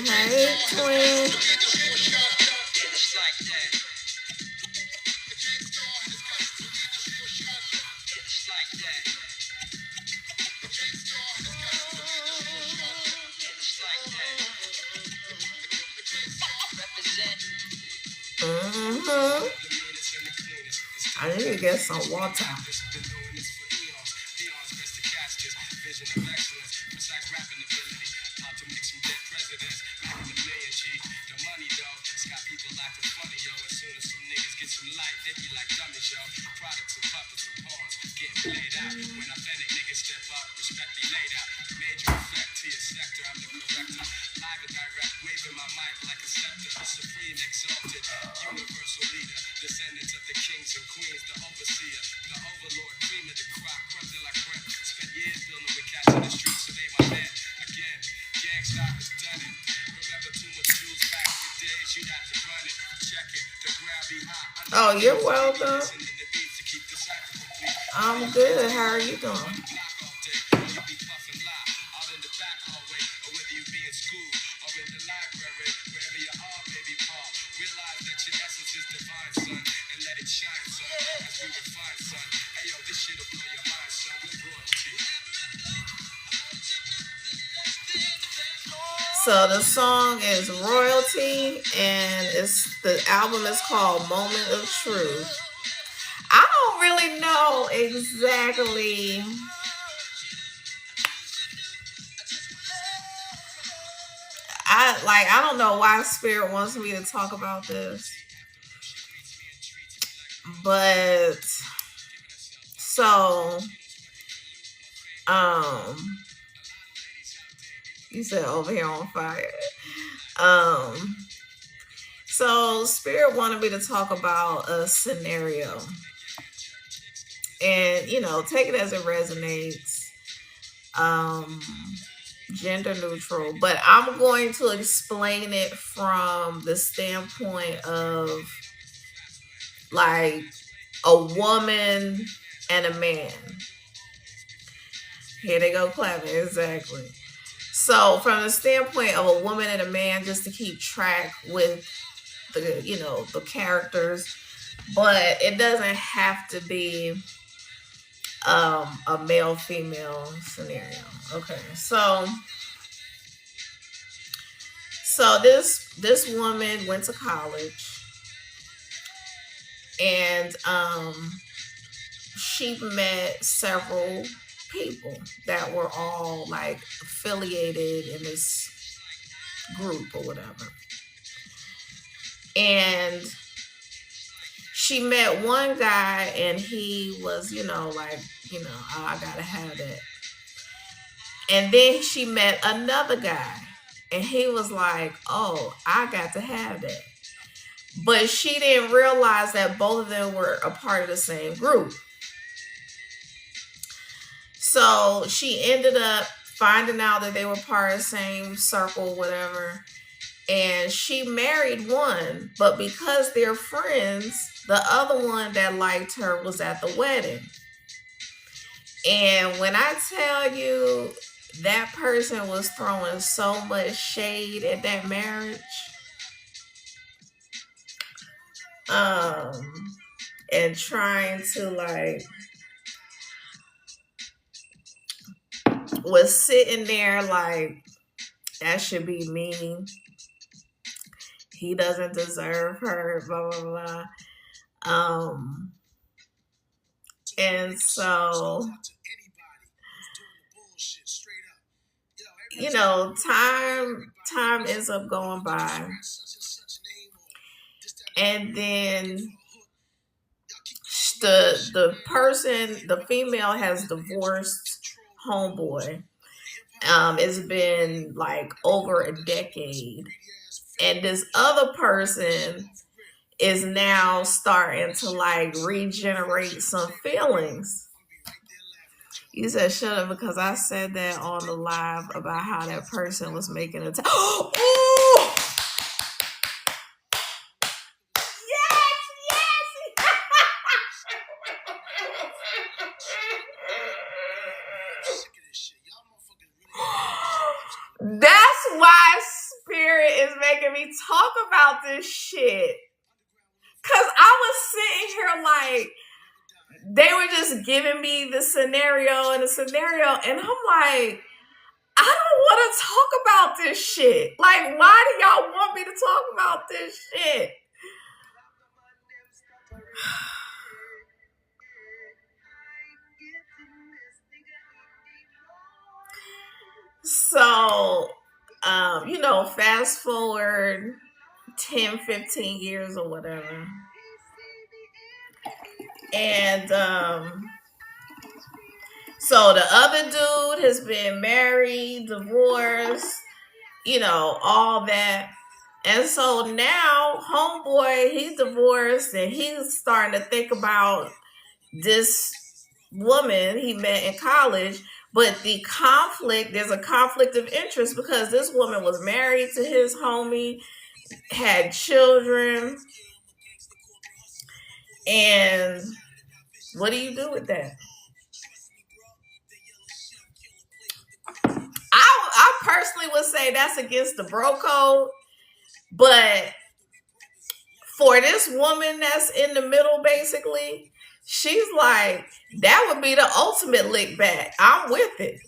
Hey, twin. Mm-hmm. I need to get some water. Oh, you're welcome. I'm good. How are you doing? So the song is Royalty, and the album is called Moment of Truth. I don't really know exactly. I don't know why Spirit wants me to talk about this, but so um you said over here on fire. Um so Spirit wanted me to talk about a scenario, and take it as it resonates. Um Gender neutral, but I'm going to explain it from the standpoint of like a woman and a man. Here they go clapping. Exactly. So from the standpoint of a woman and a man, just to keep track with the characters, but it doesn't have to be a male female scenario. Okay. So this woman went to college, and she met several people that were all like affiliated in this group or whatever. And she met one guy, and he was, oh, I gotta have that. And then she met another guy, and he was like, oh, I got to have that. But she didn't realize that both of them were a part of the same group. So she ended up finding out that they were part of the same circle, whatever. And she married one, but because they're friends, the other one that liked her was at the wedding. And when I tell you, that person was throwing so much shade at that marriage. And trying to was sitting there like, that should be me. He doesn't deserve her, blah blah blah. And so time ends up going by, and then the female has divorced homeboy. It's been like over a decade, and this other person is now starting to like regenerate some feelings. You said shut up because I said that on the live about how that person was making a Ooh! That's why Spirit hear me talk about this shit. Cause I was sitting here like they were just giving me the scenario, and I'm like, I don't want to talk about this shit. Like, why do y'all want me to talk about this shit? So, fast forward 10, 15 years or whatever. And so the other dude has been married, divorced, all that. And so now, homeboy, he's divorced and he's starting to think about this woman he met in college. But there's a conflict of interest because this woman was married to his homie, had children. And what do you do with that? I personally would say that's against the bro code. But for this woman that's in the middle, basically, she's like, that would be the ultimate lick back. I'm with it.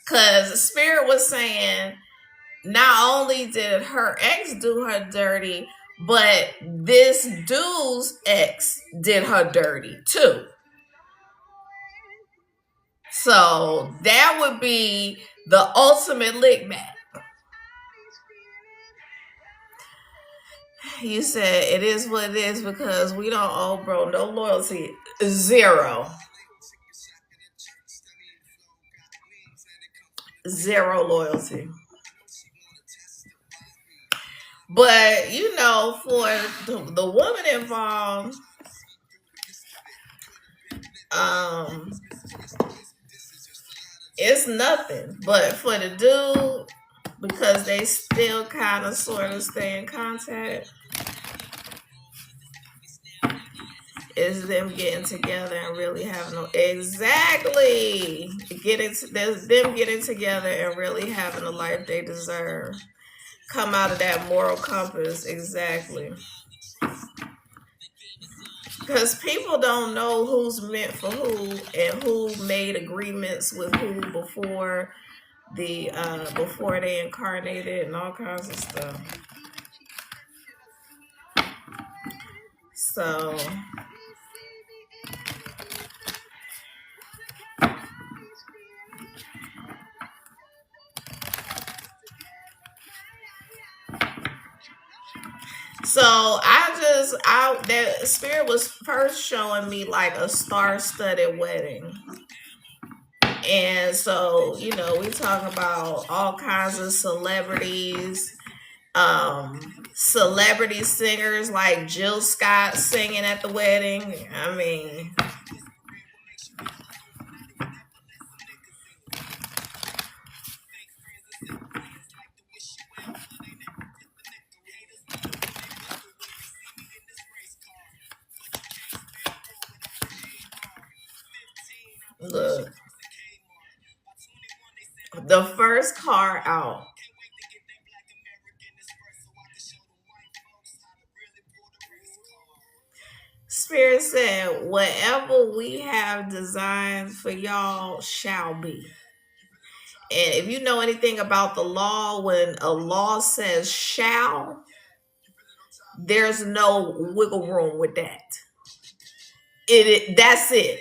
Because Spirit was saying, not only did her ex do her dirty, but this dude's ex did her dirty too. So that would be the ultimate lick back. You said it is what it is because we don't owe bro no loyalty. Zero loyalty. But for the woman involved, it's nothing. But for the dude, because they still kind of sort of stay in contact, is them getting together and really having there's them getting together and really having the life they deserve. Come out of that moral compass, exactly. Because people don't know who's meant for who and who made agreements with who before they incarnated and all kinds of stuff. So that Spirit was first showing me like a star-studded wedding. And so, we talk about all kinds of celebrities, celebrity singers like Jill Scott singing at the wedding. I mean, look, the first car out. Spirit said, whatever we have designed for y'all shall be. And if you know anything about the law, when a law says shall, there's no wiggle room with that. That's it.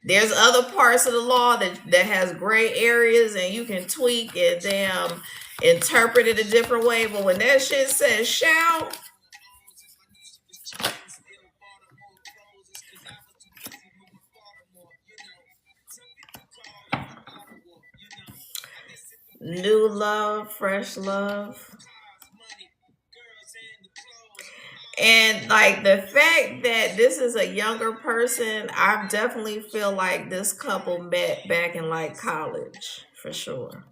There's other parts of the law that has gray areas and you can tweak and damn interpret it a different way. But when that shit says shall, new love, fresh love. And like the fact that this is a younger person, I definitely feel like this couple met back in like college for sure.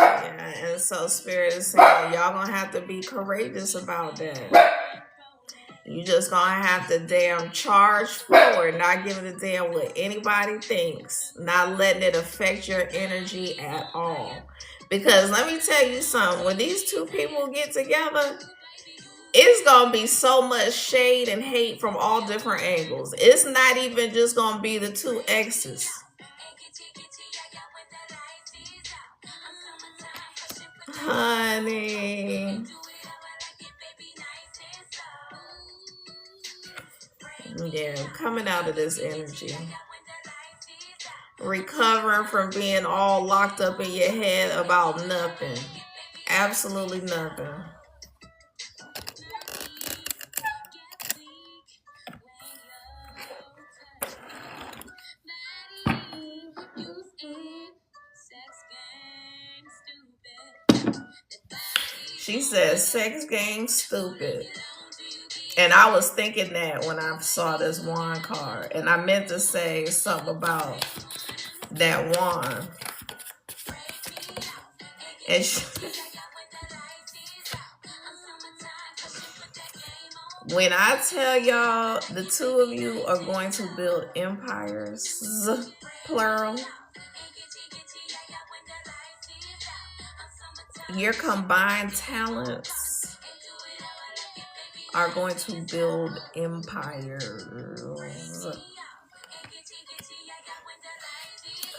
Yeah, and so Spirit is saying y'all gonna have to be courageous about that. You just gonna have to damn charge forward, not giving a damn what anybody thinks, not letting it affect your energy at all. Because let me tell you something, when these two people get together, it's gonna be so much shade and hate from all different angles. It's not even just gonna be the two exes. Honey. Yeah, coming out of this energy. Recovering from being all locked up in your head about nothing. Absolutely nothing. She says sex game stupid. And I was thinking that when I saw this wand card. And I meant to say something about that wand. And when I tell y'all the two of you are going to build empires, plural, your combined talents are going to build empires.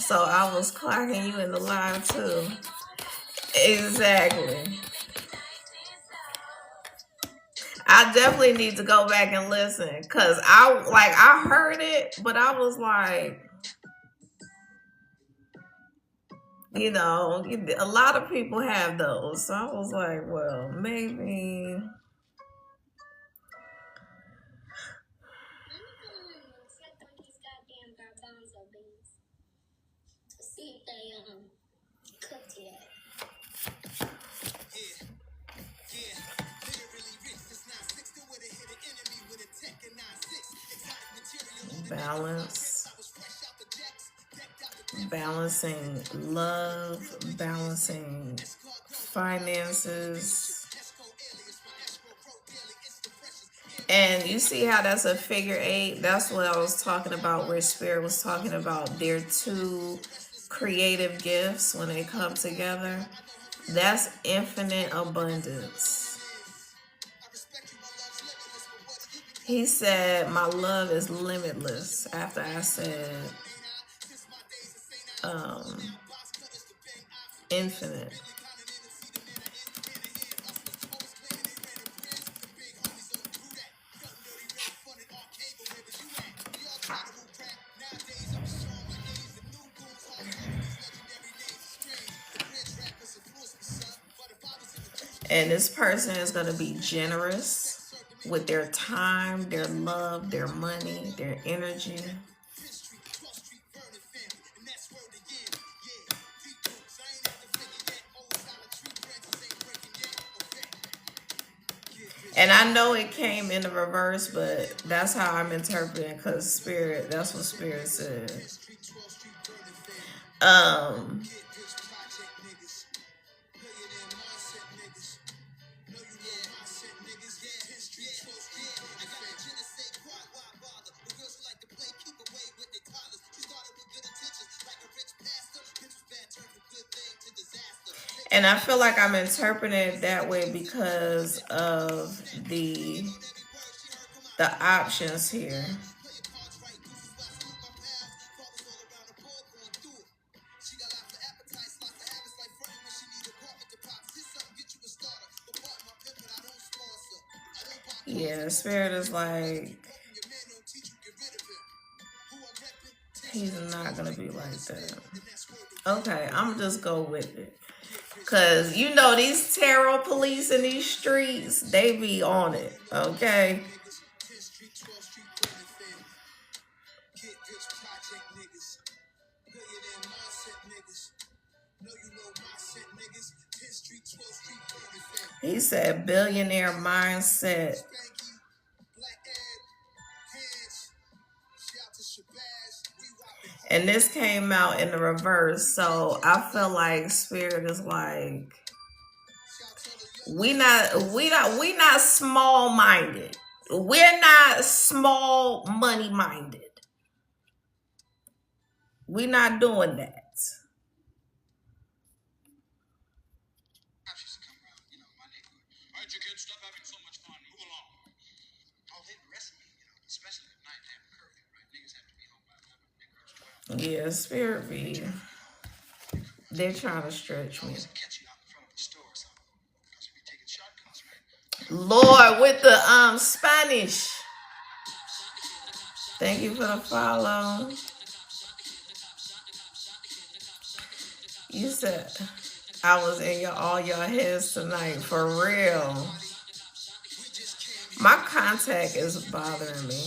So I was clocking you in the live too. Exactly. I definitely need to go back and listen because I heard it, but I was like, you know, a lot of people have those. So I was like, well, maybe. See if they cooked yet. Balance. Balancing love, balancing finances. And you see how that's a figure 8? That's what I was talking about, where Spirit was talking about their two creative gifts when they come together. That's infinite abundance. He said, my love is limitless, after I said infinite. And this person is going to be generous with their time, their love, their money, their energy. And I know it came in the reverse, but that's how I'm interpreting, because Spirit, that's what Spirit said. And I feel like I'm interpreting it that way because of the options here. Yeah, Spirit is like, he's not gonna be like that. Okay, I'm just go with it. Cause you know these tarot police in these streets, they be on it, okay? He said billionaire mindset. And this came out in the reverse, so I feel like Spirit is like, We not small minded. We're not small money minded. We're not doing that. Yeah, spirit be. They're trying to stretch me. Lord, with the Spanish. Thank you for the follow. You said I was in all your heads tonight for real. My contact is bothering me.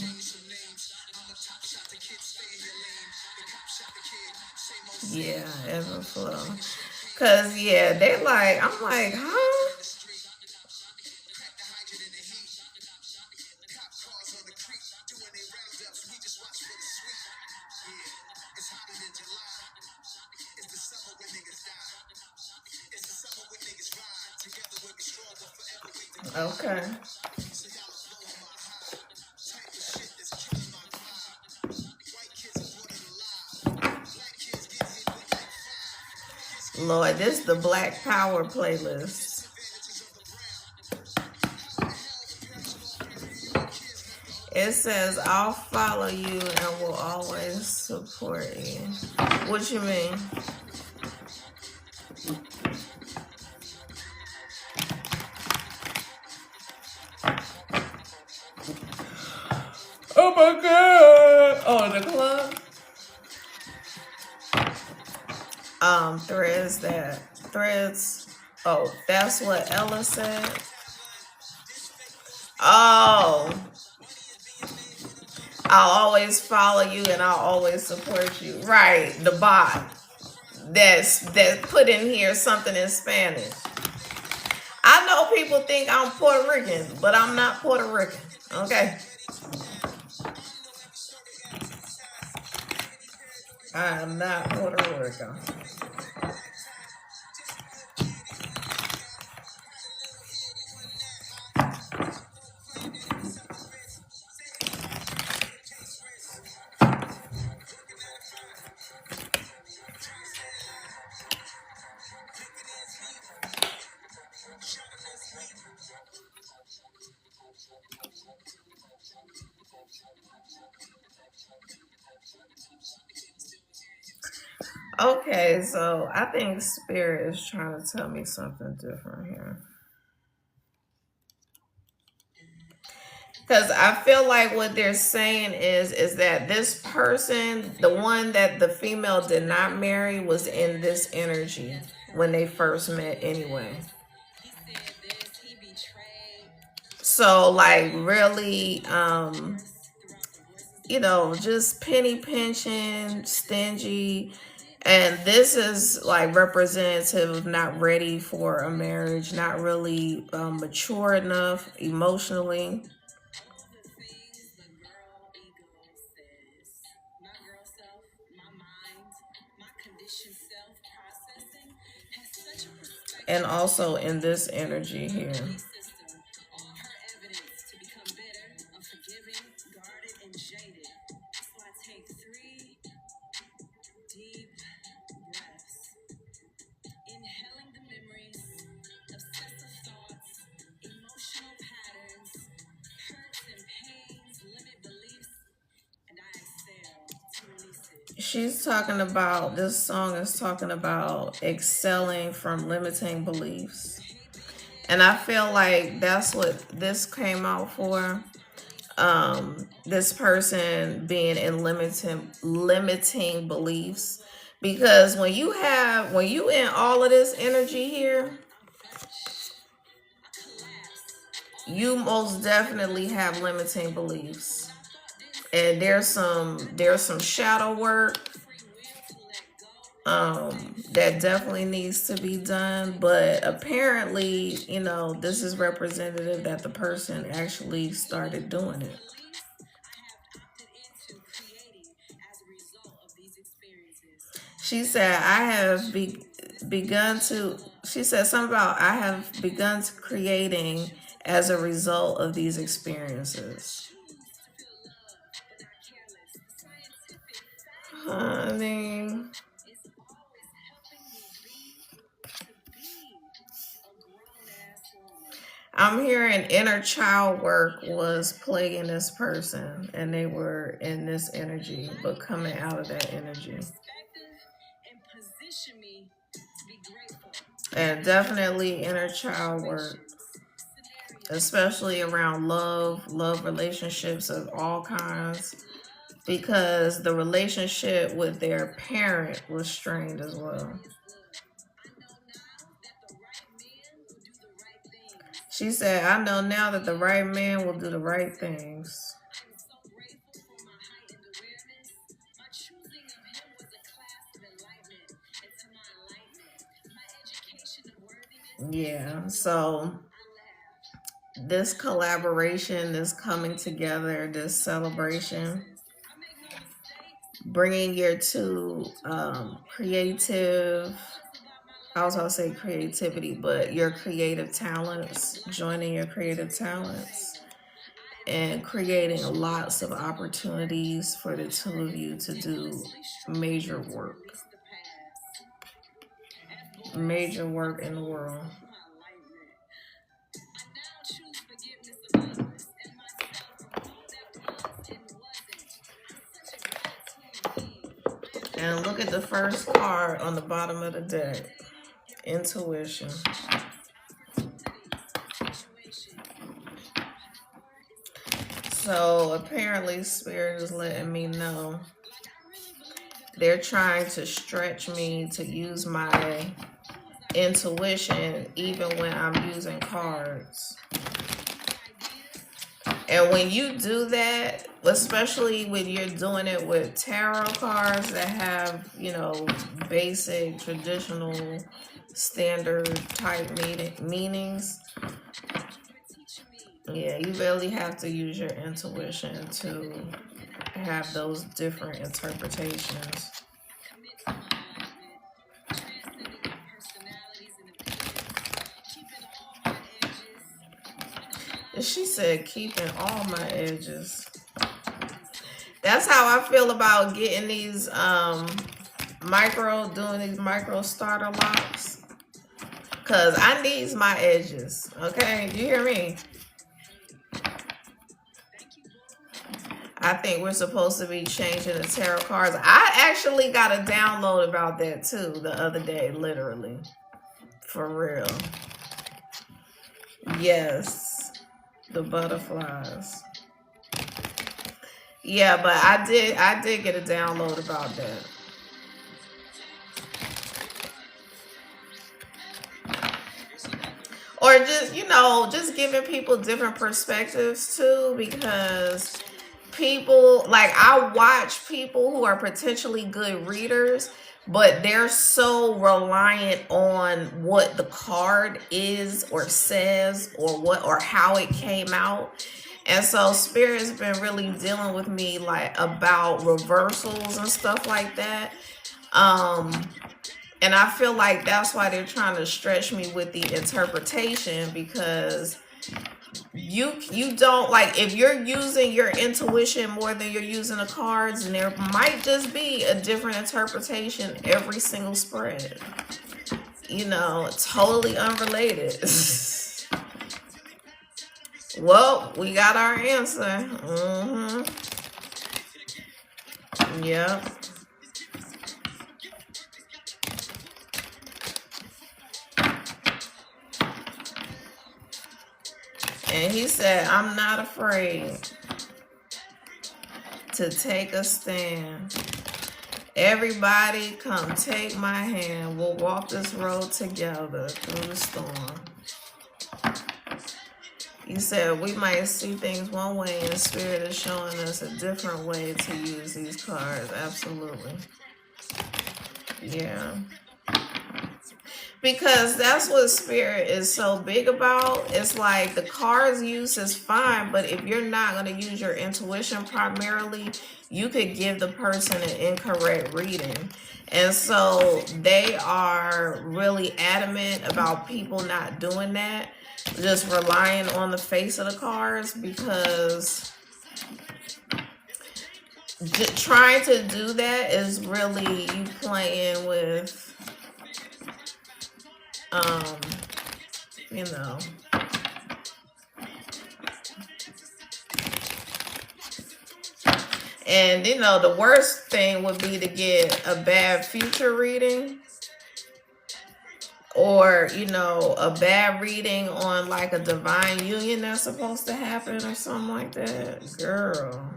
Yeah, ebb and flow. Cause yeah, they like I'm like, huh? Okay. Lord, this is the Black Power playlist. It says, I'll follow you and will always support you. What you mean? Oh my God. Oh, the club? Threads. Oh, that's what Ella said. Oh, I'll always follow you and I'll always support you. Right, the bot that put in here something in Spanish. I know people think I'm Puerto Rican, but I'm not Puerto Rican. Okay. I am not Puerto Rican. Okay, so I think Spirit is trying to tell me something different here. Because I feel like what they're saying is that this person, the one that the female did not marry, was in this energy when they first met anyway. So like really, just penny pinching, stingy. And this is like representative of not ready for a marriage, not really mature enough emotionally. And also in this energy here. She's talking about, this song is talking about excelling from limiting beliefs. And I feel like that's what this came out for. This person being in limiting beliefs. Because when you in all of this energy here, you most definitely have limiting beliefs. And there's some shadow work that definitely needs to be done, but apparently this is representative that the person actually started doing it. She said, I have begun to She said something about I have begun creating as a result of these experiences. Honey. I'm hearing inner child work was plaguing this person and they were in this energy, but coming out of that energy. And definitely inner child work, especially around love relationships of all kinds, because the relationship with their parent was strained as well. She said, I know now that the right man will do the right things. Yeah, so this collaboration, this coming together, this celebration, bringing your two creative, I was going to say creativity, but your creative talents, joining your creative talents and creating lots of opportunities for the two of you to do major work in the world. And look at the first card on the bottom of the deck. Intuition. So apparently Spirit is letting me know they're trying to stretch me to use my intuition even when I'm using cards. And when you do that, especially when you're doing it with tarot cards that have, you know, basic, traditional, standard type meanings, yeah, you really have to use your intuition to have those different interpretations. She said, keeping all my edges. That's how I feel about getting these doing these micro starter locks. Cause I need my edges. Okay, do you hear me? I think we're supposed to be changing the tarot cards. I actually got a download about that too the other day, literally. For real. Yes. The butterflies. Yeah, but I did get a download about that. Or just, you know, just giving people different perspectives too, because people, like, I watch people who are potentially good readers, but they're so reliant on what the card is or says or how it came out. And so Spirit's been really dealing with me like about reversals and stuff like that. And I feel like that's why they're trying to stretch me with the interpretation, because you don't, like, if you're using your intuition more than you're using the cards, and there might just be a different interpretation every single spread, you know, totally unrelated. Well, we got our answer. Yep. And he said, I'm not afraid to take a stand. Everybody come take my hand. We'll walk this road together through the storm. He said, we might see things one way and Spirit is showing us a different way to use these cards. Absolutely. Yeah. Because that's what spirit is so big about. It's like the cards use is fine, but if you're not going to use your intuition primarily, you could give the person an incorrect reading. And so they are really adamant about people not doing that, just relying on the face of the cards, because trying to do that is really you playing with you know, and you know, the worst thing would be to get a bad future reading, or you know, a bad reading on like a divine union that's supposed to happen or something like that. Girl,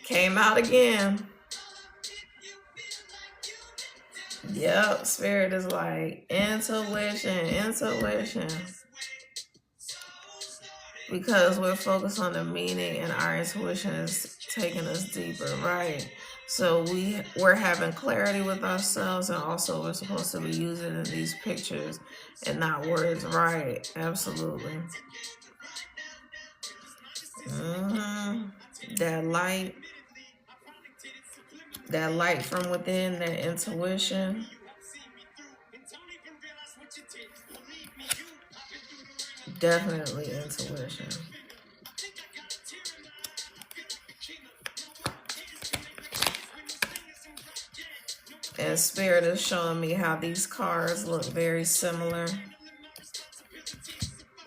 came out again. Yep, spirit is like intuition. Because we're focused on the meaning and our intuition is taking us deeper, right? So we're having clarity with ourselves, and also we're supposed to be using in these pictures and not words, right? Absolutely. That light from within, that intuition. Definitely intuition. And spirit is showing me how these cards look very similar,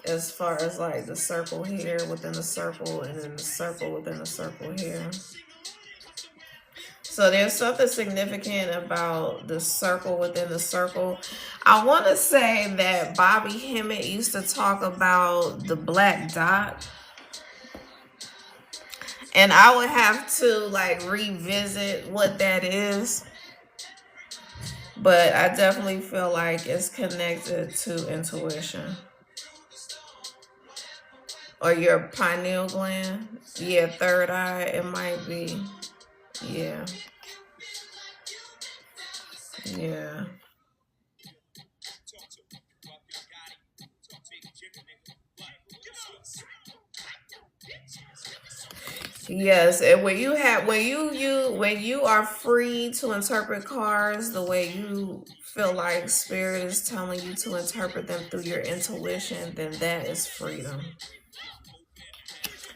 as far as like the circle here within the circle, and then the circle within the circle here. So there's something significant about the circle within the circle. I want to say that Bobby Hemmett used to talk about the black dot, and I would have to like revisit what that is. But I definitely feel like it's connected to intuition. Or your pineal gland. Yeah, third eye, it might be. Yeah. Yeah. Yes, and when you are free to interpret cards the way you feel like spirit is telling you to interpret them through your intuition, then that is freedom.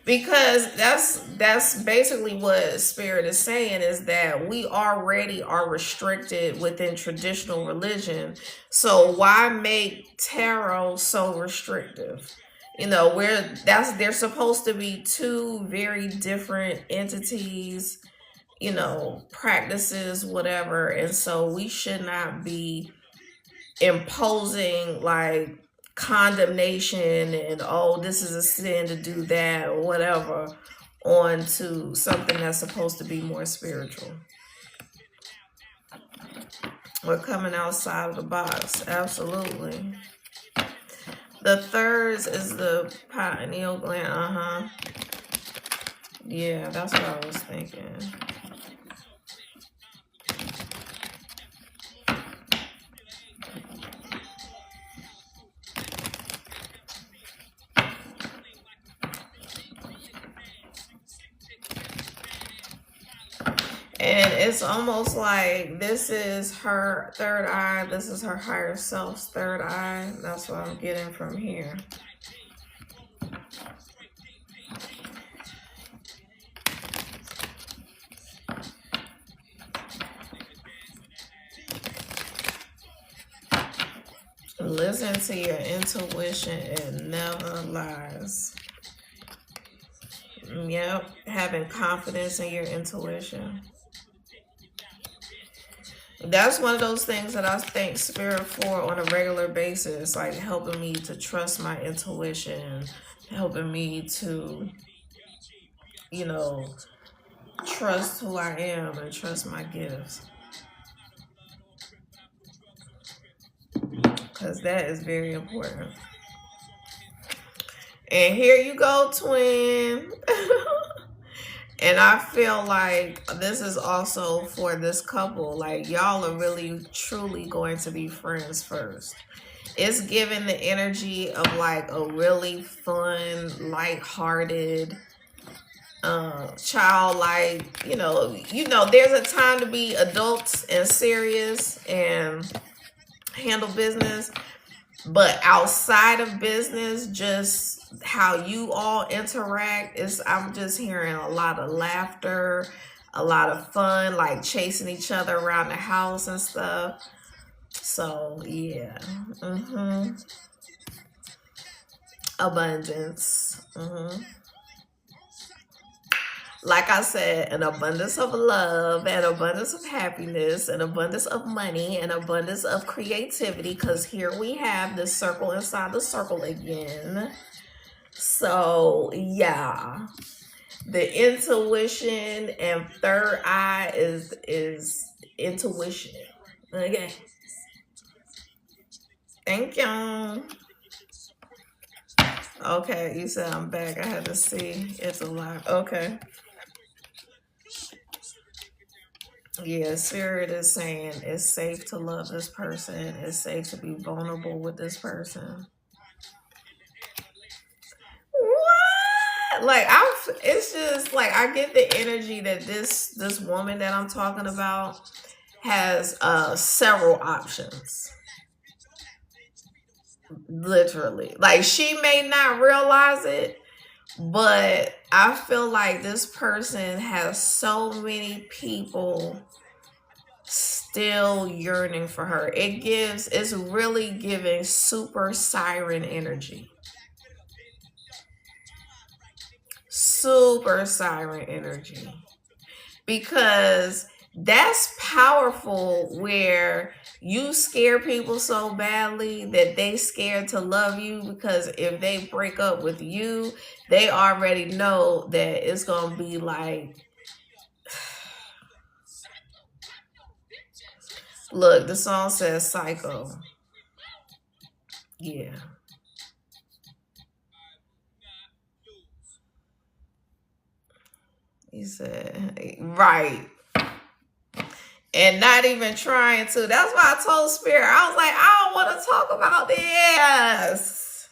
Because that's basically what spirit is saying, is that we already are restricted within traditional religion. So why make tarot so restrictive? You know, they're supposed to be two very different entities, you know, practices, whatever. And so we should not be imposing like condemnation and, oh, this is a sin to do that or whatever, onto something that's supposed to be more spiritual. We're coming outside of the box. Absolutely. The thirds is the pineal gland. Yeah, that's what I was thinking. And it's almost like this is her third eye. This is her higher self's third eye. That's what I'm getting from here. Listen to your intuition. It never lies. Yep. Having confidence in your intuition. That's one of those things that I thank spirit for on a regular basis, like helping me to trust my intuition, helping me to, you know, trust who I am and trust my gifts. Because that is very important. And here you go, twin. And I feel like this is also for this couple. Like, y'all are really, truly going to be friends first. It's giving the energy of like a really fun, lighthearted, childlike, there's a time to be adults and serious and handle business, but outside of business, just how you all interact is, I'm just hearing a lot of laughter, a lot of fun, like chasing each other around the house and stuff. So yeah. Abundance. Like I said, an abundance of love, an abundance of happiness, an abundance of money, an abundance of creativity, because here we have this circle inside the circle again. So yeah, the intuition and third eye is intuition. Okay. Thank you. Okay, you said I'm back. I had to see. It's a lot. Okay. Yeah, Spirit is saying it's safe to love this person. It's safe to be vulnerable with this person. What? Like it's just like I get the energy that this woman that I'm talking about has several options. Literally. Like she may not realize it, but I feel like this person has so many people still yearning for her. It's really giving super siren energy. Super siren energy. Because that's powerful where you scare people so badly that they scared to love you, because if they break up with you, they already know that it's gonna be like, look, the song says psycho. Yeah. He said, right. And not even trying to. That's why I told Spirit, I was like, I don't want to talk about this.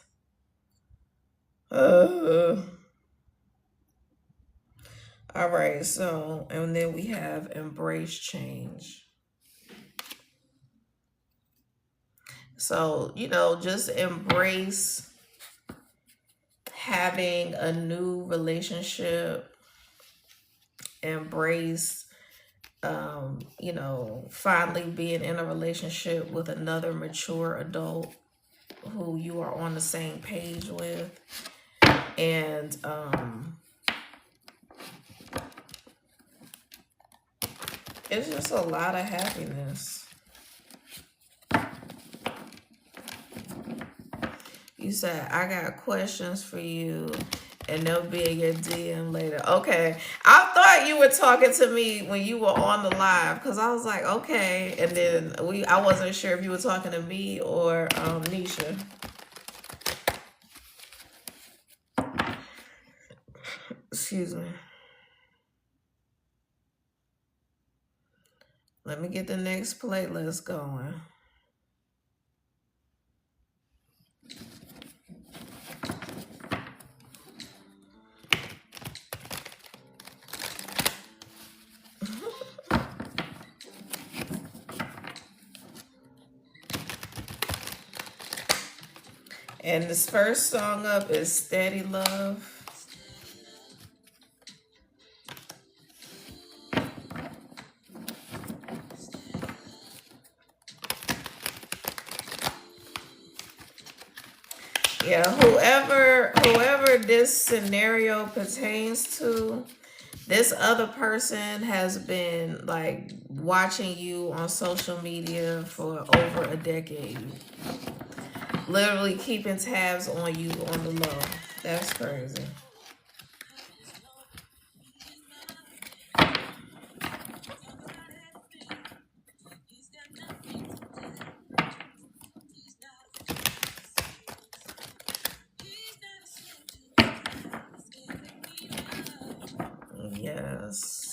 All right, so, and then we have embrace change. So, just embrace having a new relationship. Embrace, finally being in a relationship with another mature adult who you are on the same page with. And, it's just a lot of happiness. You said, I got questions for you, and they'll be in your DM later. Okay. I thought you were talking to me when you were on the live, because I was like, okay. And then I wasn't sure if you were talking to me or Nisha. Excuse me. Let me get the next playlist going. And this first song up is Steady Love. Yeah, whoever this scenario pertains to, this other person has been like watching you on social media for over a decade. Literally keeping tabs on you on the low. That's crazy. Yes.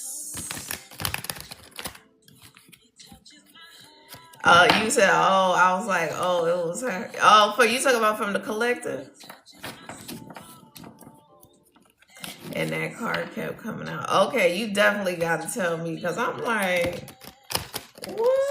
You said, oh, I was like, oh, it was her. Oh, for you talking about from the collective? And that card kept coming out. Okay, you definitely got to tell me because I'm like, what?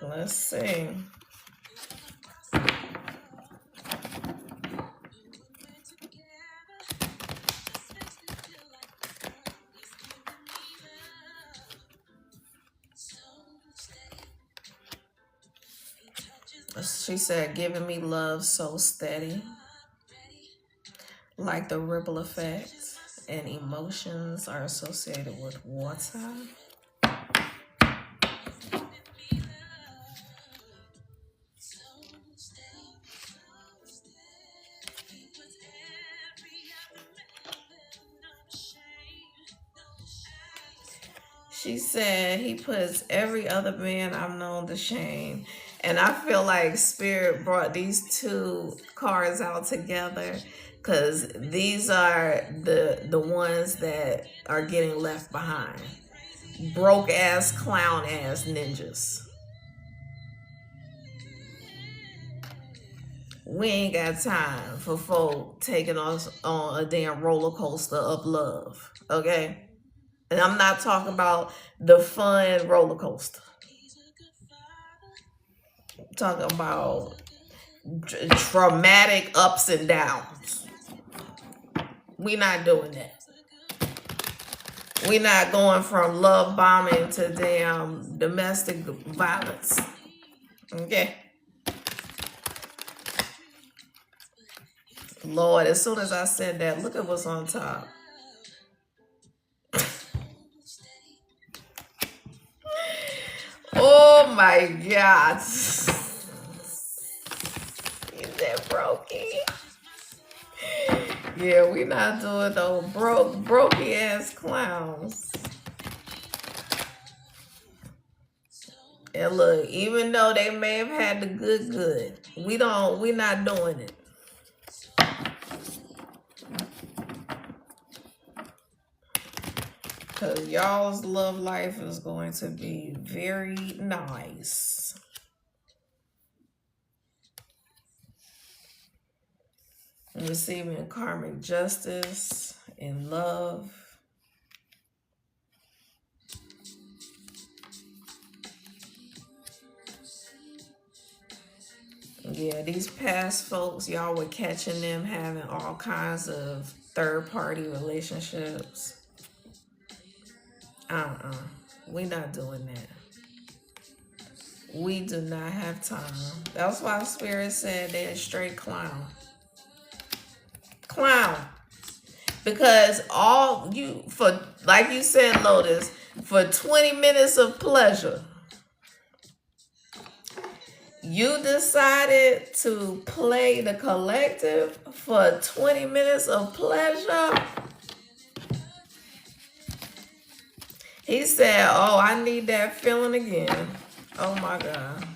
Let's see. She said, giving me love so steady, like the ripple effect, and emotions are associated with water. She said he puts every other man I've known to shame. And I feel like Spirit brought these two cards out together because these are the ones that are getting left behind. Broke ass, clown ass ninjas. We ain't got time for folk taking us on a damn roller coaster of love. Okay? And I'm not talking about the fun roller coaster. I'm talking about traumatic ups and downs. We not doing that. We not going from love bombing to damn domestic violence. Okay? Lord, as soon as I said that, look at what's on top. Oh my God. Is that brokey? Yeah, we not doing no brokey ass clowns. And look, even though they may have had the good, we not doing it. Because y'all's love life is going to be very nice. Receiving karmic justice in love. Yeah, these past folks, y'all were catching them having all kinds of third-party relationships. We not doing that. We do not have time. That's why Spirit said they're a straight clown. Clown. Because like you said, Lotus, for 20 minutes of pleasure, you decided to play the collective for 20 minutes of pleasure. He said, oh, I need that feeling again. Oh my God.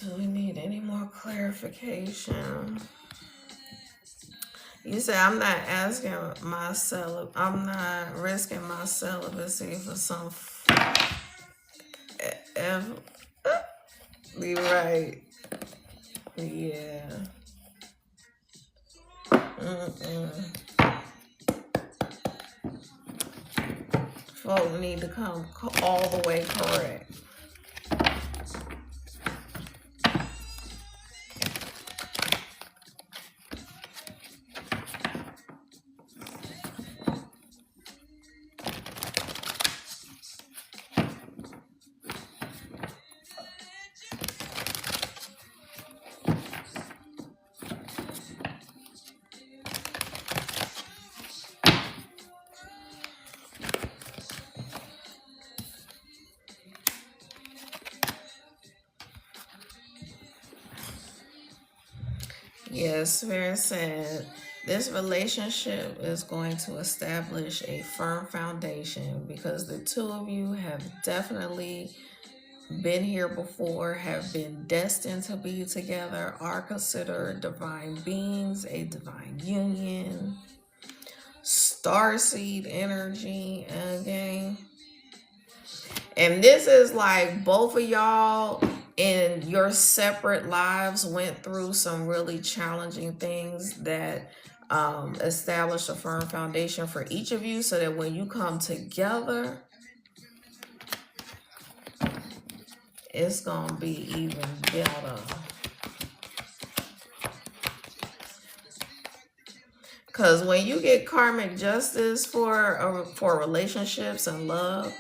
Do we need any more clarification? You say I'm not asking I'm not risking my celibacy for some ever. Be right. Yeah. Mm-mm. Folk need to come all the way correct. Yes, very sad. This relationship is going to establish a firm foundation because the two of you have definitely been here before, have been destined to be together, are considered divine beings, a divine union, starseed energy again. And this is like both of y'all in your separate lives went through some really challenging things that establish a firm foundation for each of you so that when you come together, it's gonna be even better. Because when you get karmic justice for relationships and love,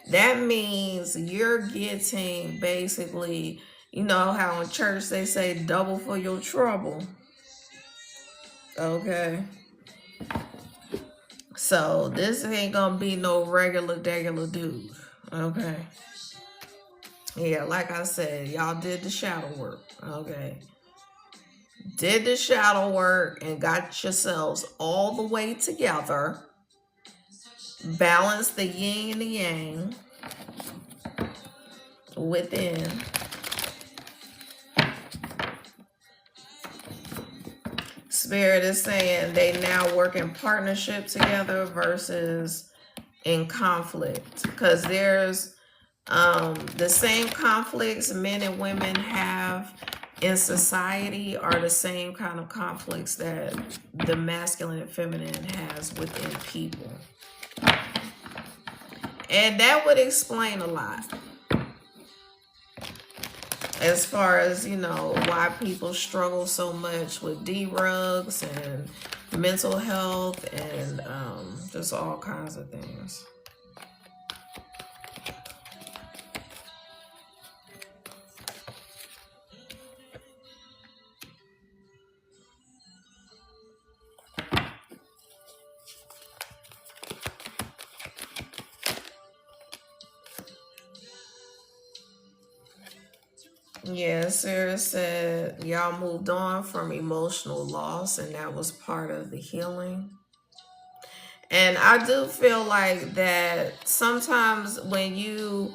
that means you're getting basically, you know how in church they say double for your trouble. Okay. So this ain't gonna be no regular dude. Okay. Yeah, like I said, y'all did the shadow work. Okay. Did the shadow work and got yourselves all the way together. Balance the yin and the yang within. Spirit is saying they now work in partnership together versus in conflict, because there's the same conflicts men and women have in society are the same kind of conflicts that the masculine and feminine has within people, and that would explain a lot as far as, you know, why people struggle so much with drugs and mental health and just all kinds of things. Yeah, Sarah said y'all moved on from emotional loss and that was part of the healing. And I do feel like that sometimes when you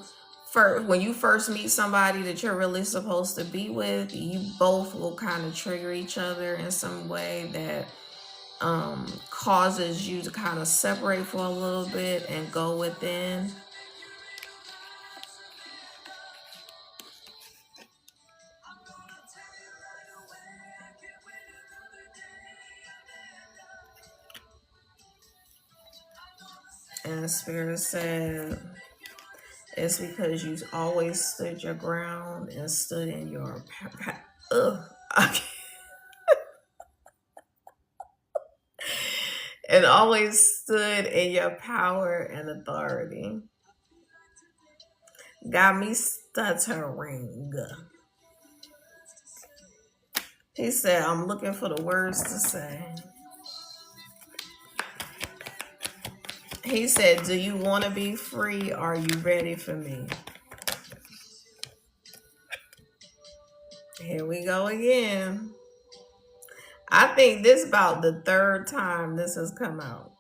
first meet somebody that you're really supposed to be with, you both will kind of trigger each other in some way that causes you to kind of separate for a little bit and go within. And Spirit said it's because you always stood your ground and stood in your and always stood in your power and authority. Got me stuttering. He said, I'm looking for the words to say. He said, do you want to be free? Are you ready for me? Here we go again. I think this is about the third time this has come out.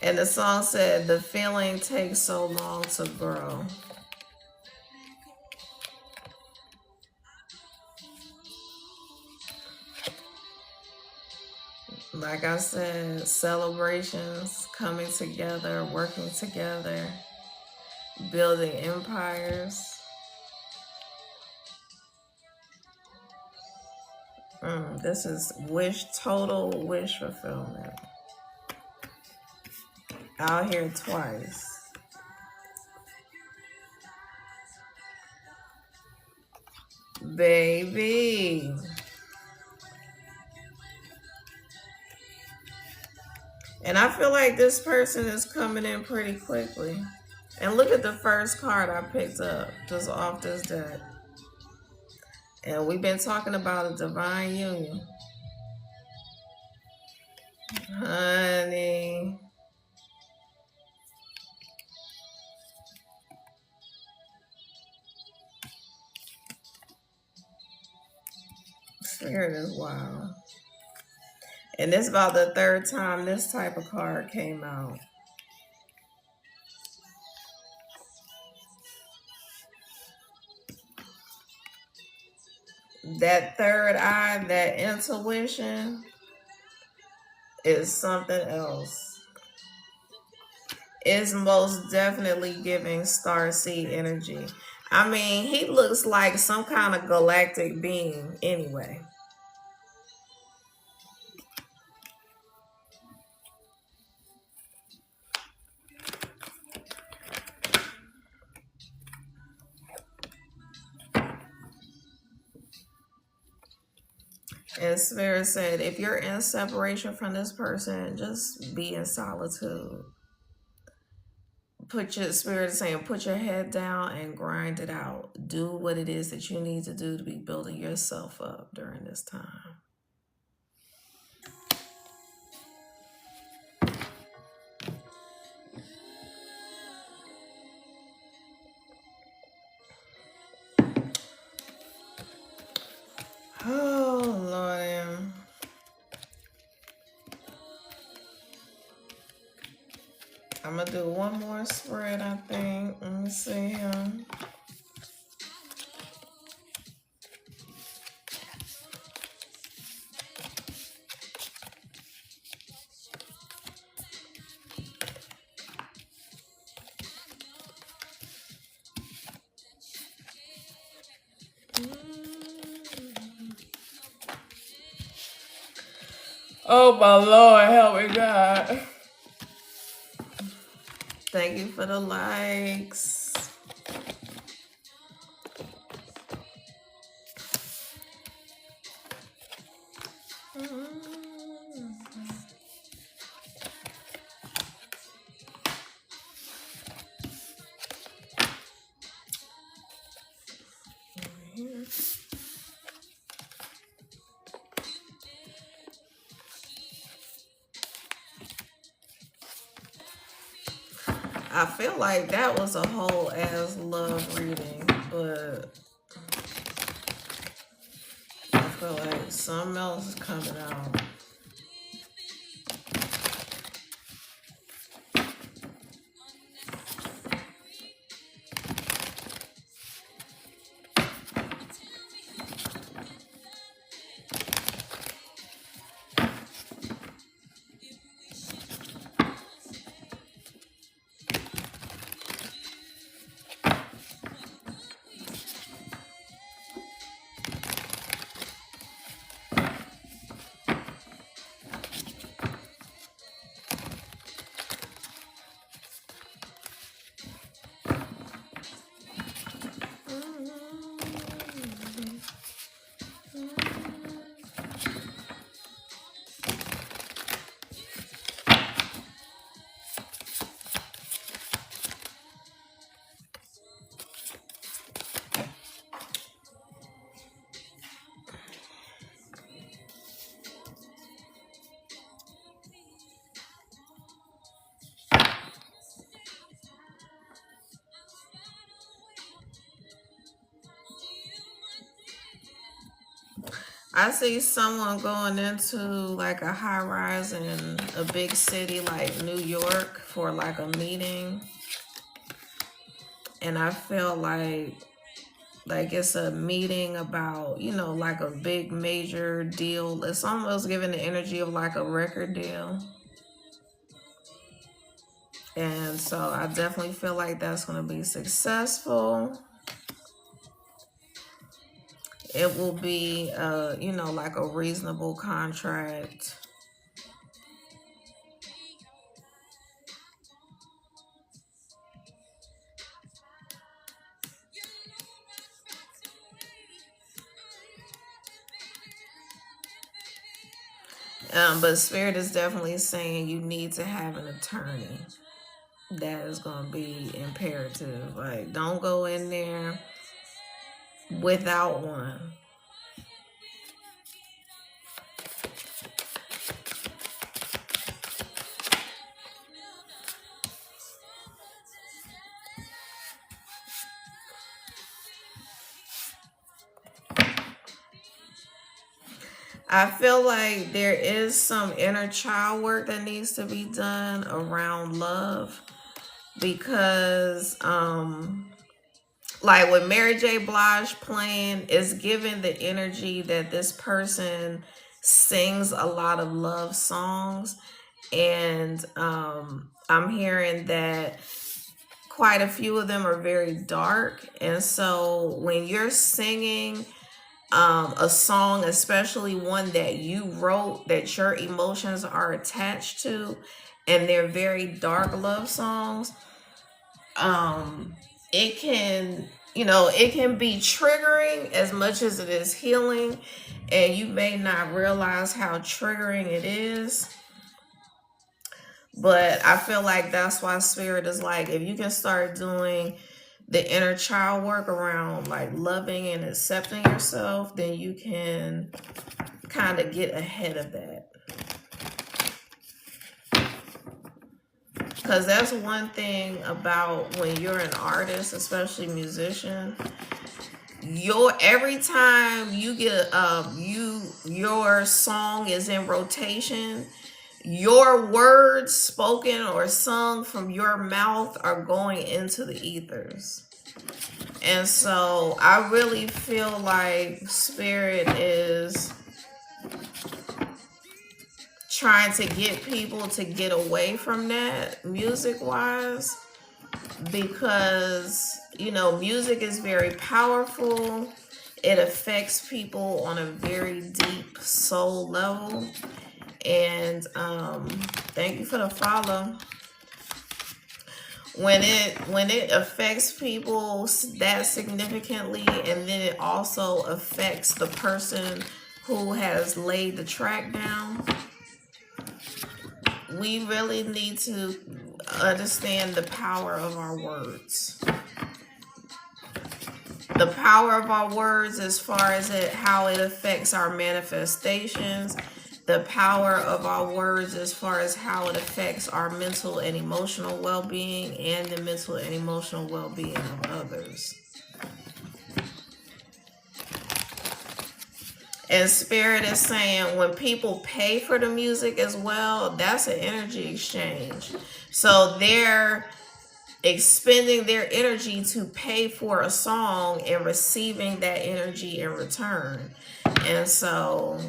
And the song said, the feeling takes so long to grow. Like I said, celebrations, coming together, working together, building empires. This is total wish fulfillment. Out here twice. Baby. And I feel like this person is coming in pretty quickly. And look at the first card I picked up just off this deck. And we've been talking about a divine union. Honey. Spirit is wild. And this is about the third time this type of card came out. That third eye, that intuition is something else. It's most definitely giving starseed energy. I mean, he looks like some kind of galactic being anyway. And Spirit said, if you're in separation from this person, just be in solitude. Spirit is saying, put your head down and grind it out. Do what it is that you need to do to be building yourself up during this time. Oh, Lord. I'm going to do one more spread, I think. Let me see here. Oh, my Lord, help me, God. Thank you for the likes. I feel like that was a whole ass love reading, but I feel like something else is coming out. I see someone going into like a high rise in a big city like New York for like a meeting. And I feel like Like it's a meeting about, you know, like a big major deal. It's almost giving the energy of like a record deal. And so I definitely feel like that's going to be successful. It will be, you know, like a reasonable contract. But Spirit is definitely saying you need to have an attorney. That is going to be imperative. Like, don't go in there without one. I feel like there is some inner child work that needs to be done around love because like with Mary J. Blige playing, is giving the energy that this person sings a lot of love songs. And I'm hearing that quite a few of them are very dark. And so when you're singing a song, especially one that you wrote, that your emotions are attached to, and they're very dark love songs, it can, you know, it can be triggering as much as it is healing, and you may not realize how triggering it is. But I feel like that's why Spirit is like, if you can start doing the inner child work around like loving and accepting yourself, then you can kind of get ahead of that. Because that's one thing about when you're an artist, especially musician, every time you get your song is in rotation, your words spoken or sung from your mouth are going into the ethers. And so I really feel like Spirit is trying to get people to get away from that music wise, because, you know, music is very powerful. It affects people on a very deep soul level. And thank you for the follow. When it affects people that significantly, and then it also affects the person who has laid the track down, we really need to understand the power of our words. The power of our words as far as how it affects our manifestations. The power of our words as far as how it affects our mental and emotional well-being and the mental and emotional well-being of others. And Spirit is saying when people pay for the music as well, that's an energy exchange. So they're expending their energy to pay for a song and receiving that energy in return. And so,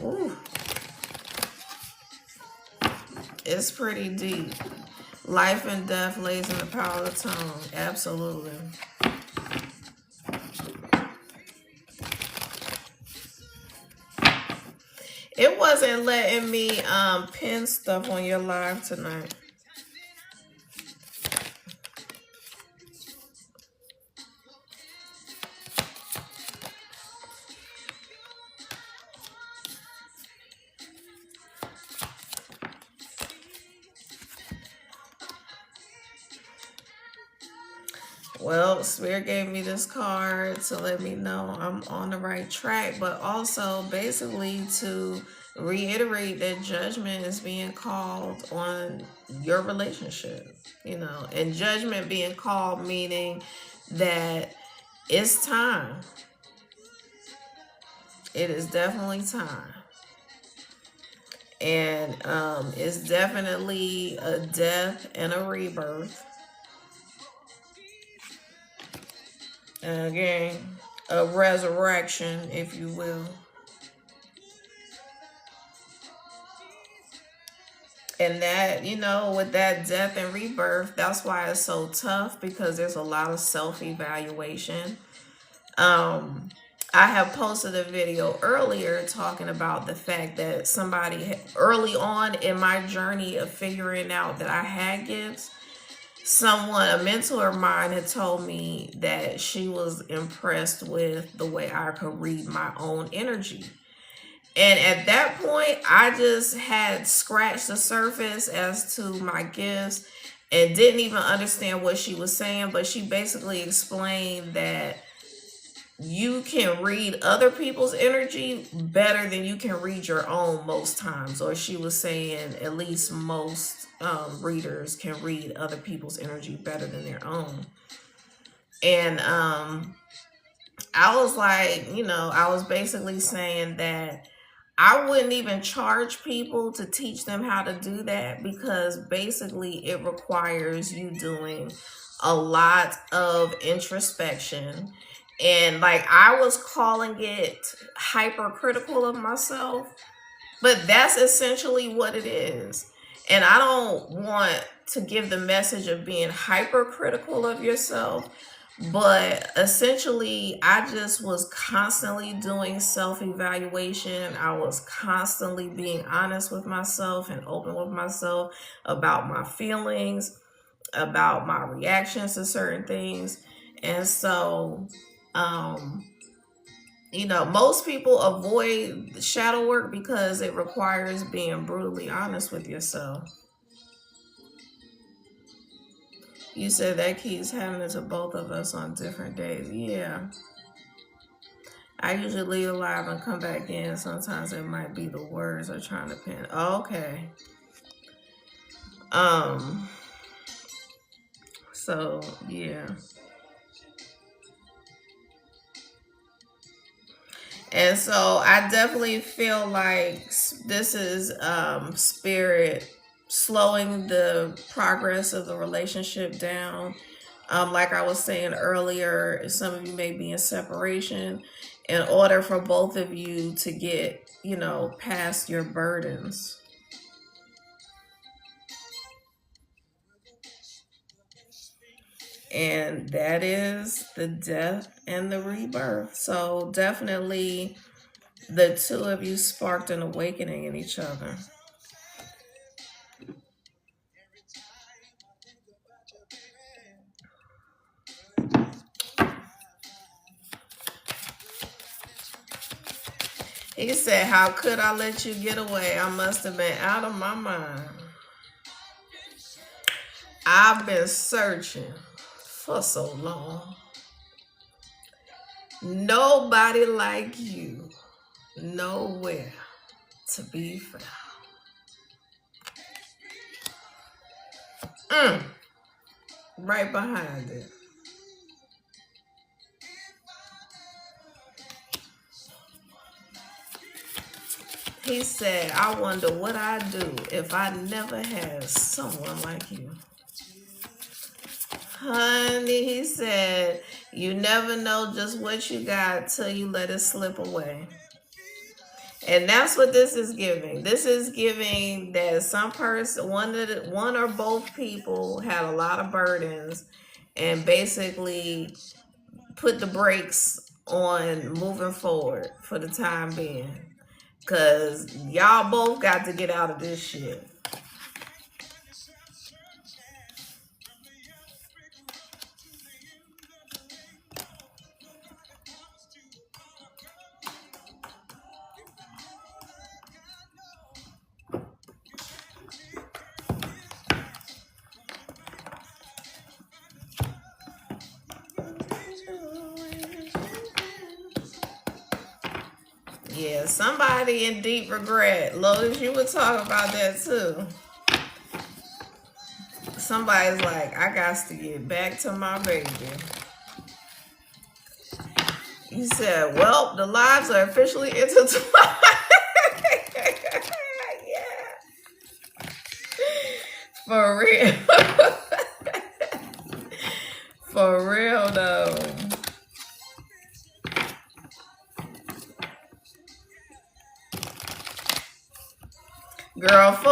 it's pretty deep. Life and death lays in the power of the tongue. Absolutely. It wasn't letting me pin stuff on your live tonight. Well, Spirit gave me this card to let me know I'm on the right track, but also basically to reiterate that judgment is being called on your relationship, you know, and judgment being called meaning that it's time. It is definitely time. And it's definitely a death and a rebirth. And again, a resurrection, if you will. And that, with that death and rebirth, that's why it's so tough, because there's a lot of self-evaluation. I have posted a video earlier talking about the fact that somebody early on in my journey of figuring out that I had gifts, a mentor of mine, had told me that she was impressed with the way I could read my own energy. And at that point, I just had scratched the surface as to my gifts and didn't even understand what she was saying. But she basically explained that you can read other people's energy better than you can read your own most times. Or she was saying at least most readers can read other people's energy better than their own. And I was like, I was basically saying that I wouldn't even charge people to teach them how to do that, because basically it requires you doing a lot of introspection. And like, I was calling it hypercritical of myself, but that's essentially what it is. And I don't want to give the message of being hypercritical of yourself, but essentially, I just was constantly doing self-evaluation. I was constantly being honest with myself and open with myself about my feelings, about my reactions to certain things. And so, most people avoid shadow work because it requires being brutally honest with yourself. You said that keeps happening to both of us on different days. Yeah. I usually leave live and come back in. Sometimes it might be the words I'm trying to pin. Okay. So yeah. And so I definitely feel like this is spirit slowing the progress of the relationship down. Like I was saying earlier, some of you may be in separation. In order for both of you to get, past your burdens. And that is the death and the rebirth. So definitely the two of you sparked an awakening in each other. He said, how could I let you get away? I must have been out of my mind. I've been searching for so long. Nobody like you, nowhere to be found. Right behind it. He said, I wonder what I'd do if I never had someone like you. Honey, he said, you never know just what you got till you let it slip away. And that's what this is giving. This is giving that some person, one or both people had a lot of burdens and basically put the brakes on moving forward for the time being. Because y'all both got to get out of this shit. Yeah, somebody in deep regret. Lotus, you would talk about that too. Somebody's like, I got to get back to my baby. You said, well, the lives are officially intertwined. Yeah. For real. For real though.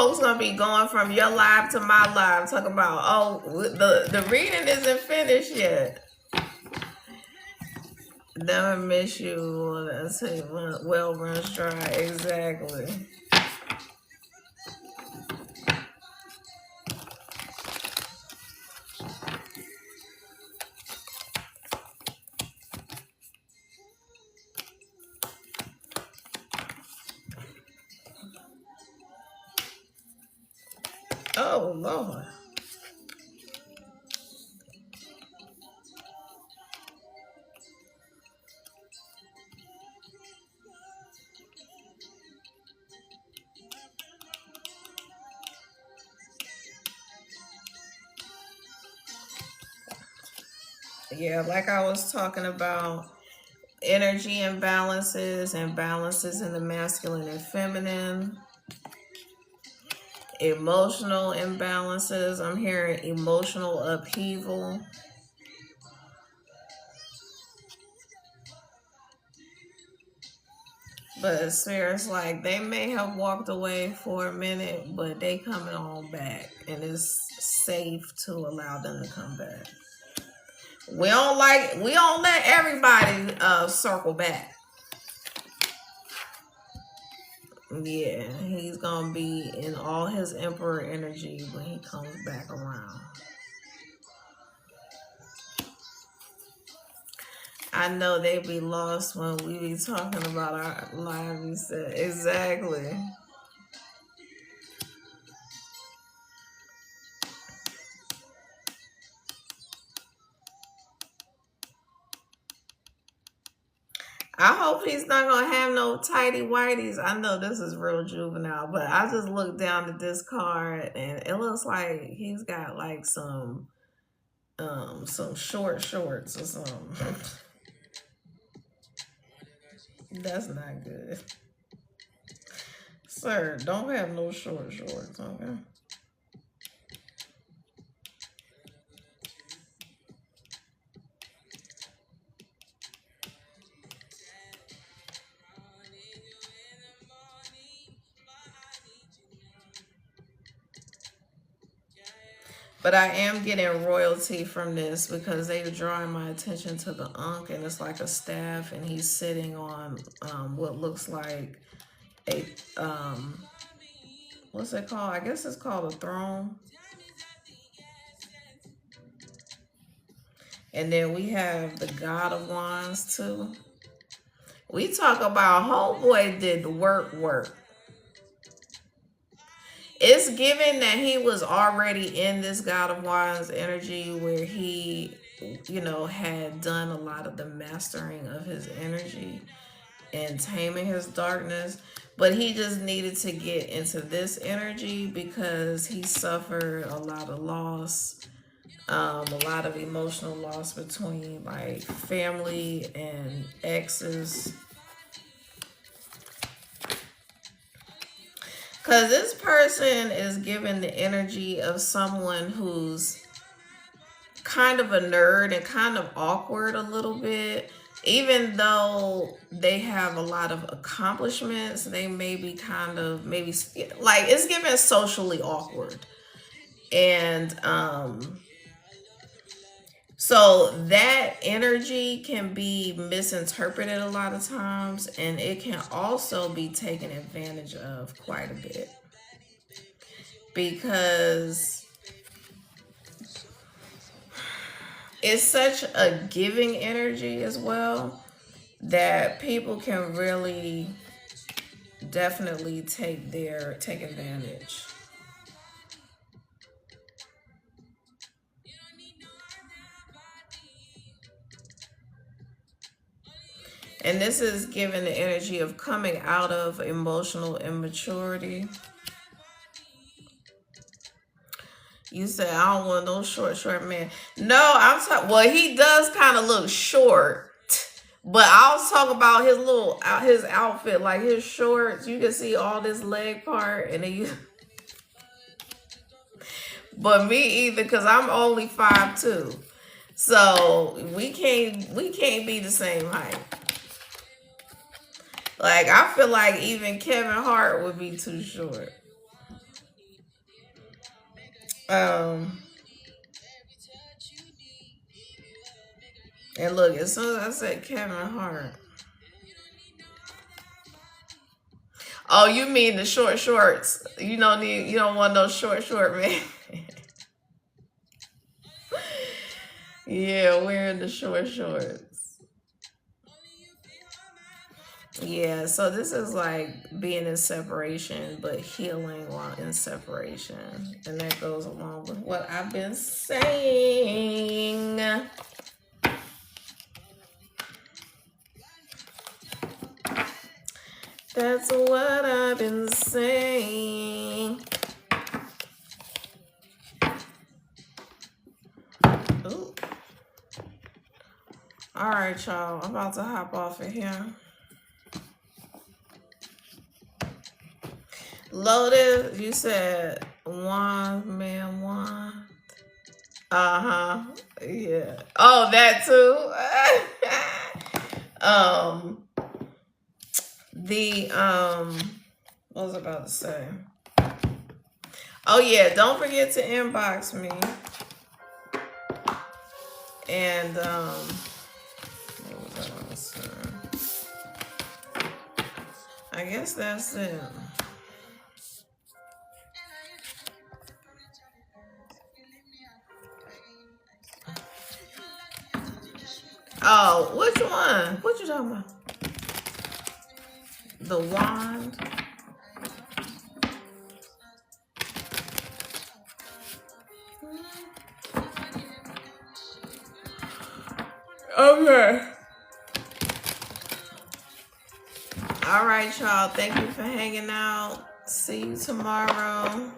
folks gonna be going from your live to my live, talking about, oh, the reading isn't finished yet. Never miss you. That's it. Well runs dry. Exactly. Oh Lord. Yeah, like I was talking about, energy imbalances and balances in the masculine and feminine, emotional imbalances. I'm hearing emotional upheaval. But Spirit's like they may have walked away for a minute, but they coming on back, and it's safe to allow them to come back. We don't let everybody circle back. Yeah, he's gonna be in all his emperor energy when he comes back around. I know they be lost when we be talking about our lives. Exactly. I hope he's not gonna have no tighty whities. I know this is real juvenile, but I just looked down at this card and it looks like he's got like some short shorts or something. That's not good. Sir, don't have no short shorts, okay? But I am getting royalty from this because they're drawing my attention to the Ankh, and it's like a staff, and he's sitting on what looks like a what's it called? I guess it's called a throne. And then we have the God of Wands too. We talk about homeboy did the work. It's given that he was already in this God of Wands energy where he, had done a lot of the mastering of his energy and taming his darkness. But he just needed to get into this energy because he suffered a lot of loss, a lot of emotional loss between like family and exes. Because this person is given the energy of someone who's kind of a nerd and kind of awkward a little bit. Even though they have a lot of accomplishments, they may be kind of, maybe, like, it's given socially awkward. And so that energy can be misinterpreted a lot of times, and it can also be taken advantage of quite a bit because it's such a giving energy as well that people can really definitely take advantage. And this is given the energy of coming out of emotional immaturity. You say, I don't want no short man. No, I'm talking. Well, he does kind of look short, but I was talking about his outfit, like his shorts. You can see all this leg part, and then you. But me either, because I'm only 5'2", so we can't be the same height. Like I feel like even Kevin Hart would be too short. Um, and look, as soon as I said Kevin Hart. Oh, you mean the short shorts? You don't need. You don't want no short man. Yeah, wearing the short shorts. Yeah, so this is like being in separation, but healing while in separation. And that goes along with what I've been saying. That's what I've been saying. Ooh. All right, y'all. I'm about to hop off of here. Loaded, you said one man one. Uh-huh. Yeah. Oh, that too. What was I about to say? Oh yeah, don't forget to inbox me. And what was I gonna say? I guess that's it. Oh, which one? What you talking about? The wand? Okay. All right, y'all. Thank you for hanging out. See you tomorrow.